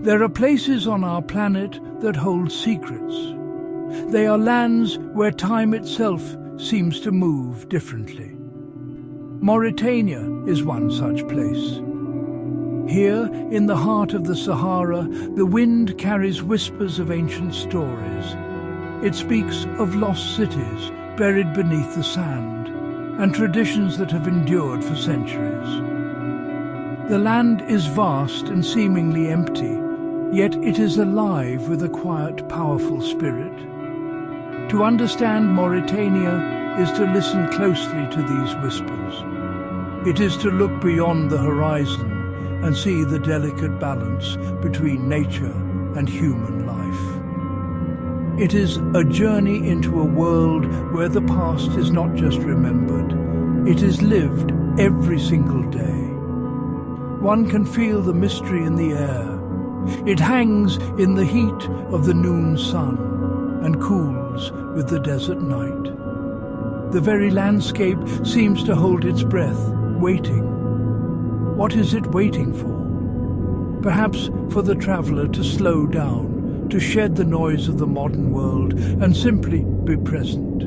There are places on our planet that hold secrets. They are lands where time itself seems to move differently. Mauritania is one such place. Here, in the heart of the Sahara, the wind carries whispers of ancient stories. It speaks of lost cities buried beneath the sand, and traditions that have endured for centuries. The land is vast and seemingly empty, yet it is alive with a quiet, powerful spirit. To understand Mauritania is to listen closely to these whispers. It is to look beyond the horizon and see the delicate balance between nature and human life. It is a journey into a world where the past is not just remembered, it is lived every single day. One can feel the mystery in the air. It hangs in the heat of the noon sun and cools with the desert night. The very landscape seems to hold its breath, waiting. What is it waiting for? Perhaps for the traveller to slow down, to shed the noise of the modern world and simply be present.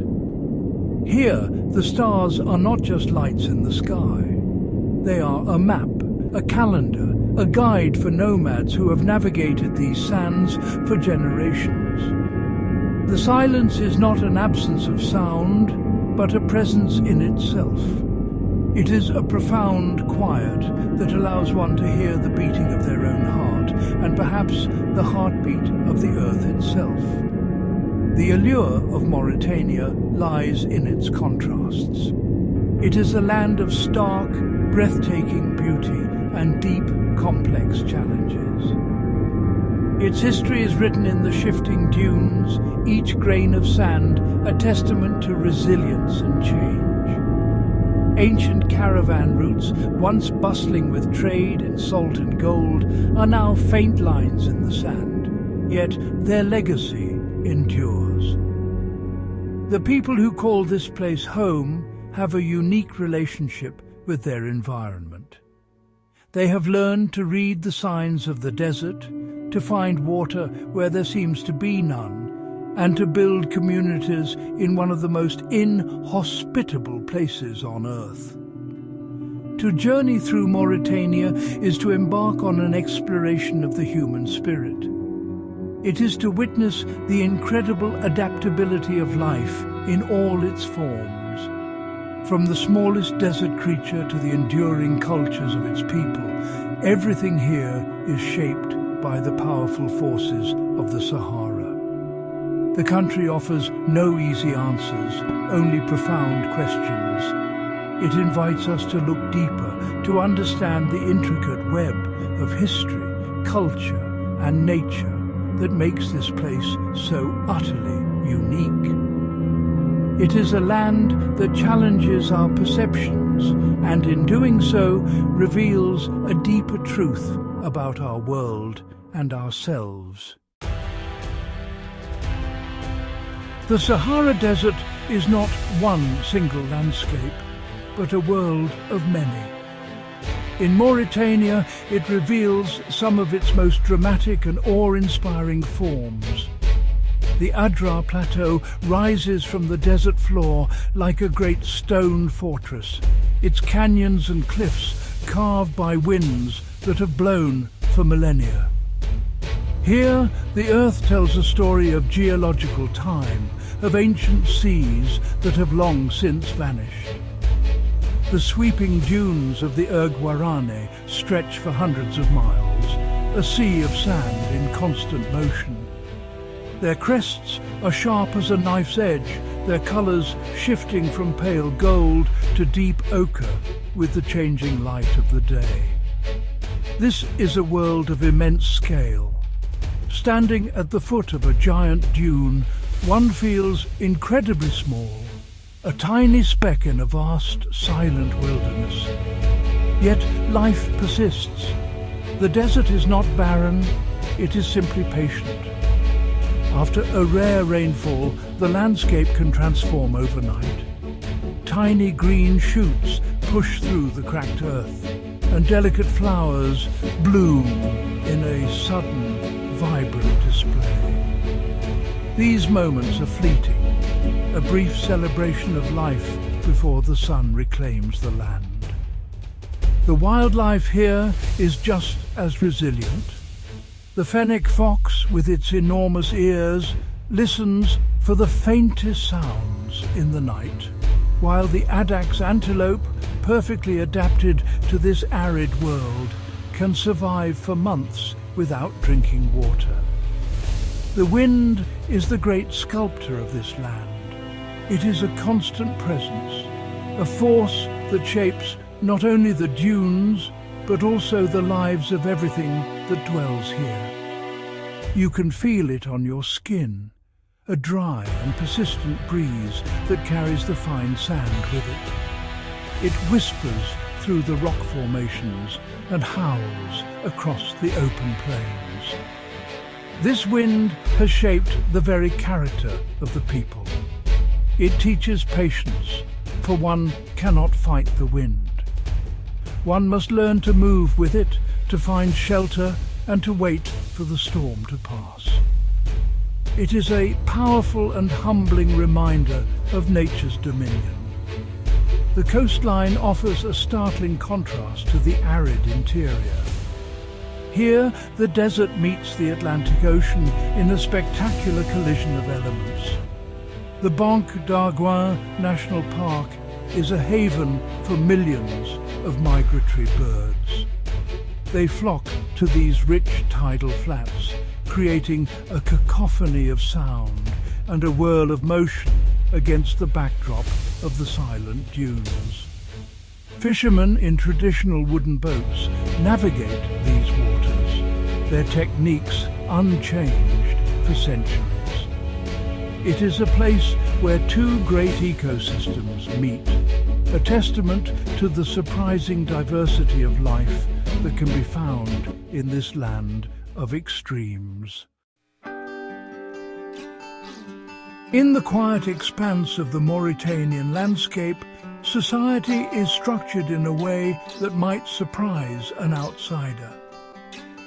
Here, the stars are not just lights in the sky. They are a map, a calendar, a guide for nomads who have navigated these sands for generations. The silence is not an absence of sound, but a presence in itself. It is a profound quiet that allows one to hear the beating of their own heart and perhaps the heartbeat of the earth itself. The allure of Mauritania lies in its contrasts. It is a land of stark, breathtaking beauty and deep, complex challenges. Its history is written in the shifting dunes, each grain of sand a testament to resilience and change. Ancient caravan routes, once bustling with trade in salt and gold, are now faint lines in the sand, yet their legacy endures. The people who call this place home have a unique relationship with their environment. They have learned to read the signs of the desert, to find water where there seems to be none, and to build communities in one of the most inhospitable places on earth. To journey through Mauritania is to embark on an exploration of the human spirit. It is to witness the incredible adaptability of life in all its forms. From the smallest desert creature to the enduring cultures of its people, everything here is shaped by the powerful forces of the Sahara. The country offers no easy answers, only profound questions. It invites us to look deeper, to understand the intricate web of history, culture, and nature that makes this place so utterly unique. It is a land that challenges our perceptions and in doing so reveals a deeper truth about our world and ourselves. The Sahara Desert is not one single landscape, but a world of many. In Mauritania, it reveals some of its most dramatic and awe-inspiring forms. The Adrar Plateau rises from the desert floor like a great stone fortress, its canyons and cliffs carved by winds that have blown for millennia. Here, the earth tells a story of geological time, of ancient seas that have long since vanished. The sweeping dunes of the Guarane stretch for hundreds of miles, a sea of sand in constant motion. Their crests are sharp as a knife's edge, their colours shifting from pale gold to deep ochre with the changing light of the day. This is a world of immense scale. Standing at the foot of a giant dune, one feels incredibly small, a tiny speck in a vast, silent wilderness. Yet life persists. The desert is not barren, it is simply patient. After a rare rainfall, the landscape can transform overnight. Tiny green shoots push through the cracked earth, and delicate flowers bloom in a sudden, vibrant display. These moments are fleeting, a brief celebration of life before the sun reclaims the land. The wildlife here is just as resilient. The fennec fox, with its enormous ears, listens for the faintest sounds in the night, while the addax antelope, perfectly adapted to this arid world, can survive for months without drinking water. The wind is the great sculptor of this land. It is a constant presence, a force that shapes not only the dunes, but also the lives of everything that dwells here. You can feel it on your skin, a dry and persistent breeze that carries the fine sand with it. It whispers through the rock formations and howls across the open plains. This wind has shaped the very character of the people. It teaches patience, for one cannot fight the wind. One must learn to move with it, to find shelter and to wait for the storm to pass. It is a powerful and humbling reminder of nature's dominion. The coastline offers a startling contrast to the arid interior. Here, the desert meets the Atlantic Ocean in a spectacular collision of elements. The Banque d'Arguin National Park is a haven for millions of migratory birds. They flock to these rich tidal flats, creating a cacophony of sound and a whirl of motion against the backdrop of the silent dunes. Fishermen in traditional wooden boats navigate these waters, their techniques unchanged for centuries. It is a place where two great ecosystems meet, a testament to the surprising diversity of life that can be found in this land of extremes. In the quiet expanse of the Mauritanian landscape, society is structured in a way that might surprise an outsider.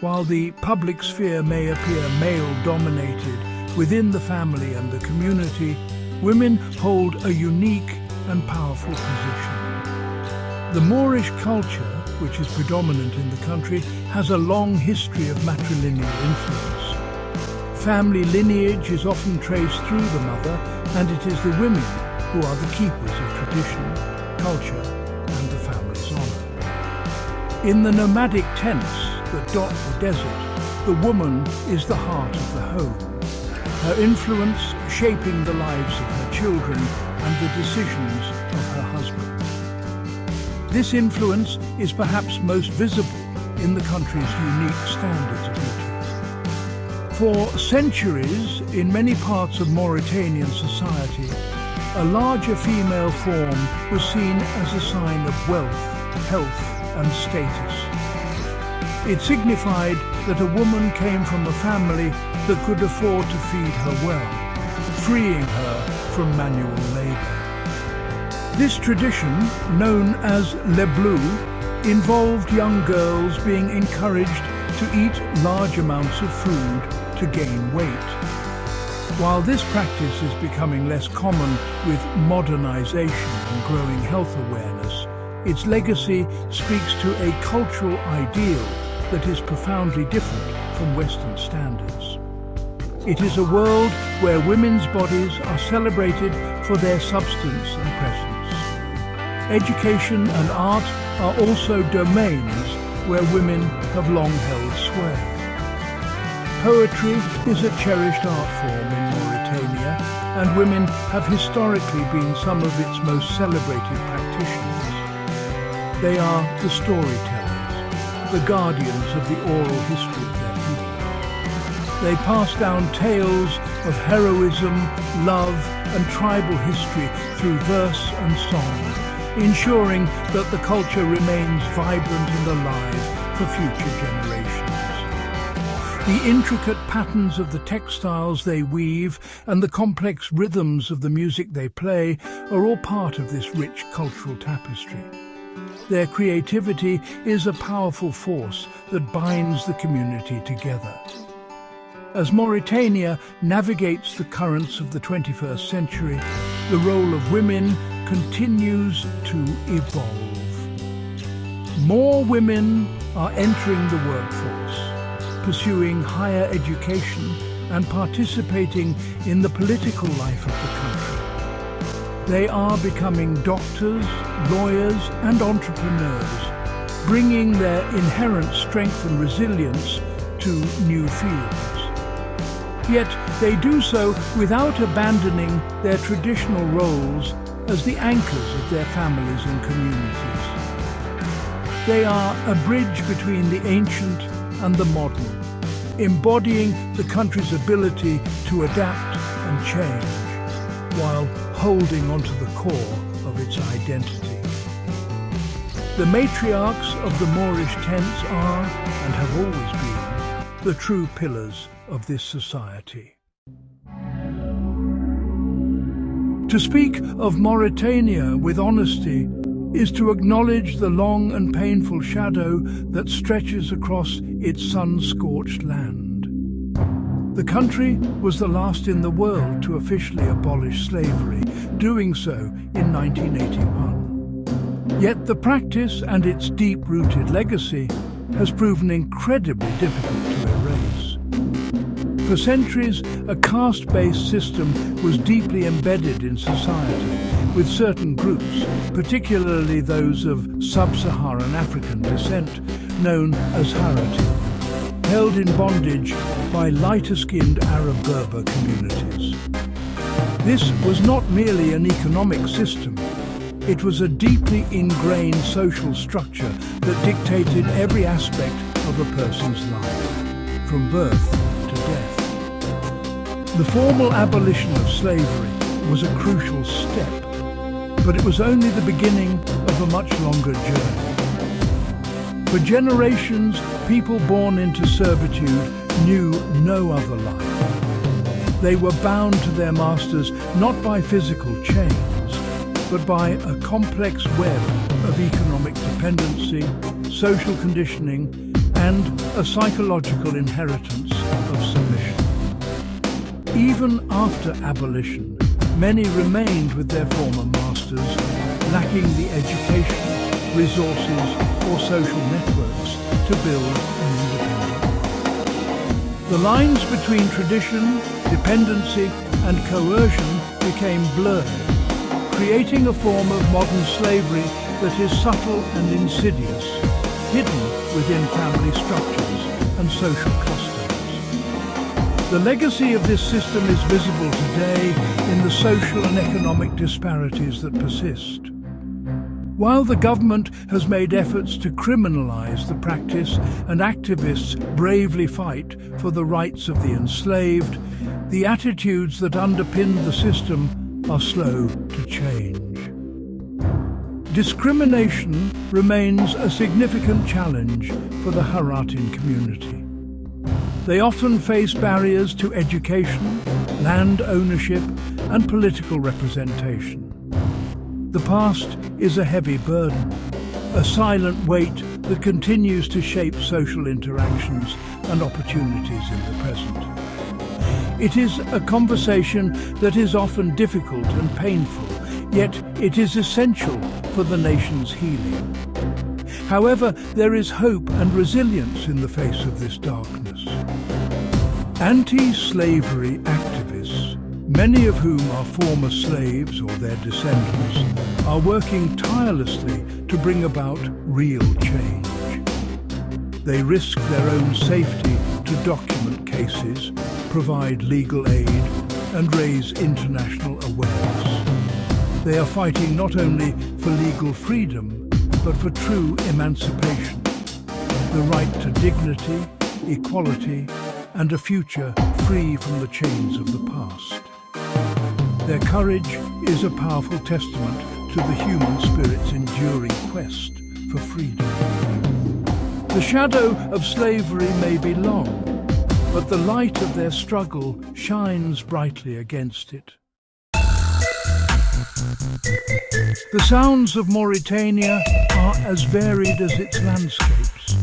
While the public sphere may appear male-dominated within the family and the community, women hold a unique and powerful position. The Moorish culture, which is predominant in the country, has a long history of matrilineal influence. Family lineage is often traced through the mother, and it is the women who are the keepers of tradition, culture, and the family's honour. In the nomadic tents that dot the desert, the woman is the heart of the home, her influence shaping the lives of her children and the decisions of her husband. This influence is perhaps most visible in the country's unique standards of beauty. For centuries, in many parts of Mauritanian society, a larger female form was seen as a sign of wealth, health, and status. It signified that a woman came from a family that could afford to feed her well, freeing her from manual labor. This tradition, known as leblouh, involved young girls being encouraged to eat large amounts of food to gain weight. While this practice is becoming less common with modernization and growing health awareness, its legacy speaks to a cultural ideal that is profoundly different from Western standards. It is a world where women's bodies are celebrated for their substance and presence. Education and art are also domains where women have long held sway. Poetry is a cherished art form in Mauritania, and women have historically been some of its most celebrated practitioners. They are the storytellers, the guardians of the oral history of their people. They pass down tales of heroism, love, and tribal history through verse and song, ensuring that the culture remains vibrant and alive for future generations. The intricate patterns of the textiles they weave and the complex rhythms of the music they play are all part of this rich cultural tapestry. Their creativity is a powerful force that binds the community together. As Mauritania navigates the currents of the 21st century, the role of women continues to evolve. More women are entering the workforce, pursuing higher education and participating in the political life of the country. They are becoming doctors, lawyers and entrepreneurs, bringing their inherent strength and resilience to new fields. Yet they do so without abandoning their traditional roles as the anchors of their families and communities. They are a bridge between the ancient and the modern, embodying the country's ability to adapt and change, while holding onto the core of its identity. The matriarchs of the Moorish tents are, and have always been, the true pillars of this society. To speak of Mauritania with honesty is to acknowledge the long and painful shadow that stretches across its sun-scorched land. The country was the last in the world to officially abolish slavery, doing so in 1981. Yet the practice and its deep-rooted legacy has proven incredibly difficult to erase. For centuries, a caste-based system was deeply embedded in society, with certain groups, particularly those of sub-Saharan African descent, known as Harati, held in bondage by lighter-skinned Arab-Berber communities. This was not merely an economic system. It was a deeply ingrained social structure that dictated every aspect of a person's life, from birth to death. The formal abolition of slavery was a crucial step, but it was only the beginning of a much longer journey. For generations, people born into servitude knew no other life. They were bound to their masters not by physical chains, but by a complex web of economic dependency, social conditioning, and a psychological inheritance of submission. Even after abolition, many remained with their former masters, lacking the education, resources, or social networks to build an independent life. The lines between tradition, dependency, and coercion became blurred, creating a form of modern slavery that is subtle and insidious, hidden within family structures and social customs. The legacy of this system is visible today in the social and economic disparities that persist. While the government has made efforts to criminalize the practice and activists bravely fight for the rights of the enslaved, the attitudes that underpin the system are slow to change. Discrimination remains a significant challenge for the Haratin community. They often face barriers to education, land ownership, and political representation. The past is a heavy burden, a silent weight that continues to shape social interactions and opportunities in the present. It is a conversation that is often difficult and painful, yet it is essential for the nation's healing. However, there is hope and resilience in the face of this darkness. Anti-slavery activists, many of whom are former slaves or their descendants, are working tirelessly to bring about real change. They risk their own safety to document cases, provide legal aid, and raise international awareness. They are fighting not only for legal freedom, but for true emancipation, the right to dignity, equality, and a future free from the chains of the past. Their courage is a powerful testament to the human spirit's enduring quest for freedom. The shadow of slavery may be long, but the light of their struggle shines brightly against it. The sounds of Mauritania are as varied as its landscapes.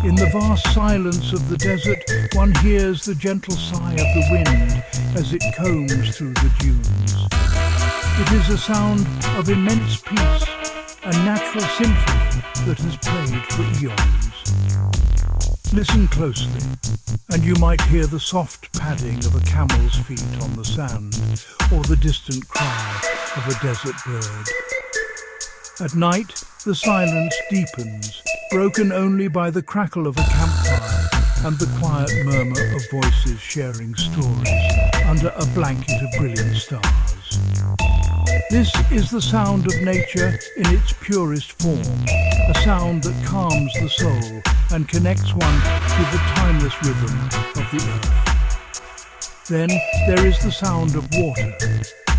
In the vast silence of the desert, one hears the gentle sigh of the wind as it combs through the dunes. It is a sound of immense peace, a natural symphony that has played for eons. Listen closely, and you might hear the soft padding of a camel's feet on the sand, or the distant cry of a desert bird. At night, the silence deepens, broken only by the crackle of a campfire and the quiet murmur of voices sharing stories under a blanket of brilliant stars. This is the sound of nature in its purest form, a sound that calms the soul and connects one to the timeless rhythm of the earth. Then there is the sound of water,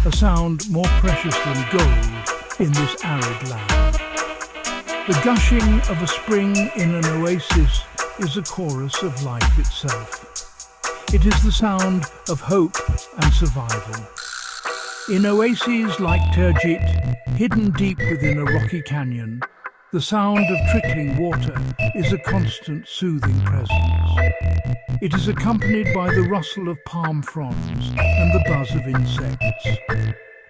a sound more precious than gold in this arid land. The gushing of a spring in an oasis is a chorus of life itself. It is the sound of hope and survival. In oases like Terjit, hidden deep within a rocky canyon, the sound of trickling water is a constant soothing presence. It is accompanied by the rustle of palm fronds and the buzz of insects.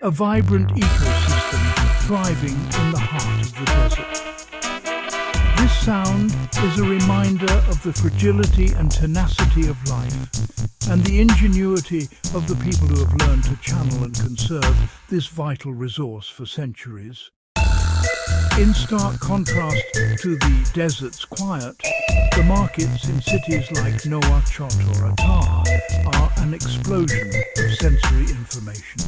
A vibrant ecosystem thriving in the heart of the desert. This sound is a reminder of the fragility and tenacity of life, and the ingenuity of the people who have learned to channel and conserve this vital resource for centuries. In stark contrast to the desert's quiet, the markets in cities like Nouakchott or Attar are an explosion of sensory information.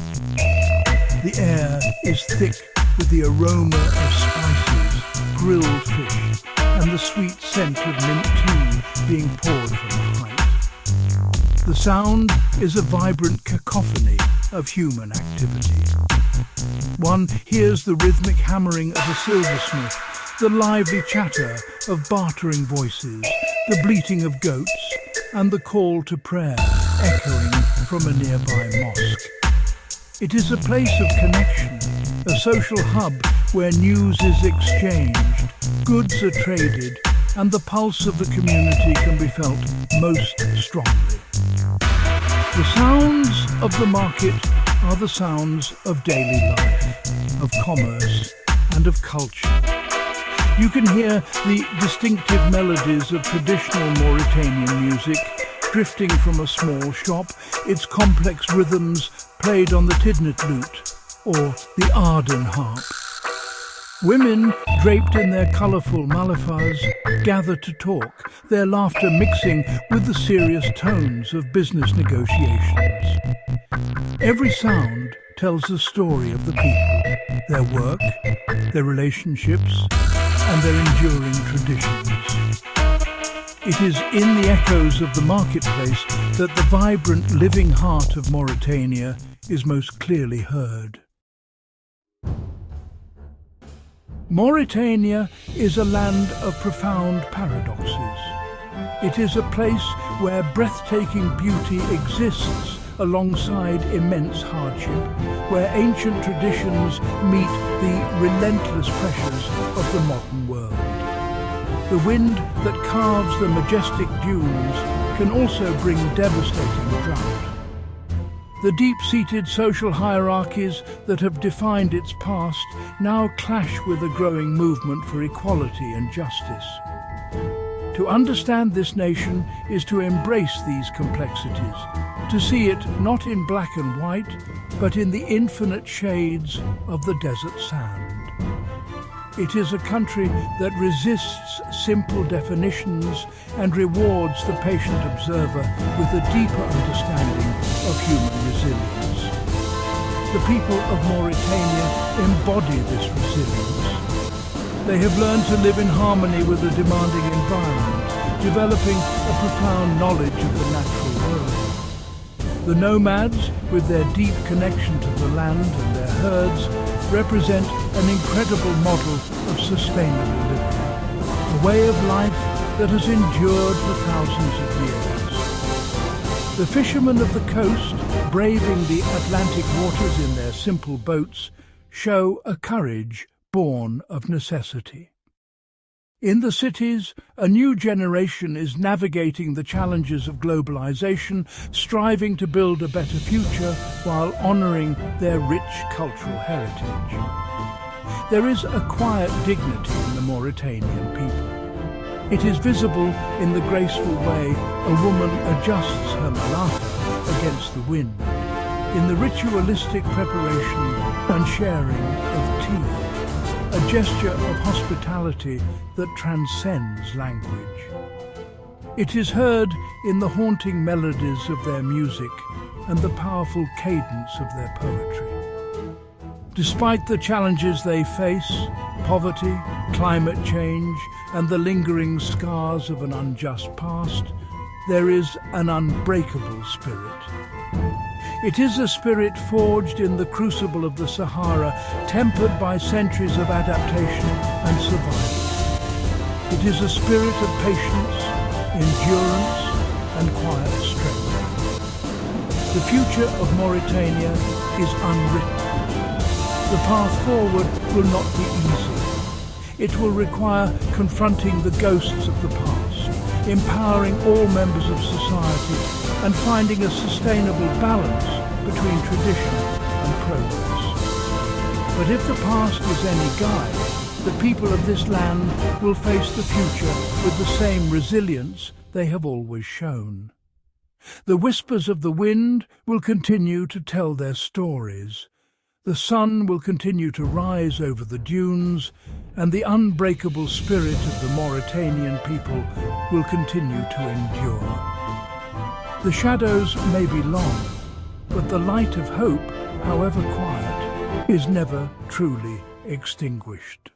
The air is thick with the aroma of spices, grilled fish, and the sweet scent of mint tea being poured from the height. The sound is a vibrant cacophony of human activity. One hears the rhythmic hammering of a silversmith, the lively chatter of bartering voices, the bleating of goats, and the call to prayer echoing from a nearby mosque. It is a place of connection, a social hub where news is exchanged, goods are traded, and the pulse of the community can be felt most strongly. The sounds of the market are the sounds of daily life, of commerce, and of culture. You can hear the distinctive melodies of traditional Mauritanian music drifting from a small shop, its complex rhythms played on the tidnit lute or the Arden harp. Women, draped in their colourful malafas, gather to talk, their laughter mixing with the serious tones of business negotiations. Every sound tells the story of the people, their work, their relationships, and their enduring traditions. It is in the echoes of the marketplace that the vibrant, living heart of Mauritania is most clearly heard. Mauritania is a land of profound paradoxes. It is a place where breathtaking beauty exists alongside immense hardship, where ancient traditions meet the relentless pressures of the modern world. The wind that carves the majestic dunes can also bring devastating drought. The deep-seated social hierarchies that have defined its past now clash with a growing movement for equality and justice. To understand this nation is to embrace these complexities, to see it not in black and white, but in the infinite shades of the desert sand. It is a country that resists simple definitions and rewards the patient observer with a deeper understanding of human resilience. The people of Mauritania embody this resilience. They have learned to live in harmony with a demanding environment, developing a profound knowledge of the natural world. The nomads, with their deep connection to the land and their herds, represent an incredible model of sustainable living, a way of life that has endured for thousands of years. The fishermen of the coast, braving the Atlantic waters in their simple boats, show a courage born of necessity. In the cities, a new generation is navigating the challenges of globalization, striving to build a better future while honoring their rich cultural heritage. There is a quiet dignity in the Mauritanian people. It is visible in the graceful way a woman adjusts her malata against the wind, in the ritualistic preparation and sharing of tea, a gesture of hospitality that transcends language. It is heard in the haunting melodies of their music and the powerful cadence of their poetry. Despite the challenges they face, poverty, climate change, and the lingering scars of an unjust past, there is an unbreakable spirit. It is a spirit forged in the crucible of the Sahara, tempered by centuries of adaptation and survival. It is a spirit of patience, endurance, and quiet strength. The future of Mauritania is unwritten. The path forward will not be easy. It will require confronting the ghosts of the past, empowering all members of society, and finding a sustainable balance between tradition and progress. But if the past is any guide, the people of this land will face the future with the same resilience they have always shown. The whispers of the wind will continue to tell their stories. The sun will continue to rise over the dunes, and the unbreakable spirit of the Mauritanian people will continue to endure. The shadows may be long, but the light of hope, however quiet, is never truly extinguished.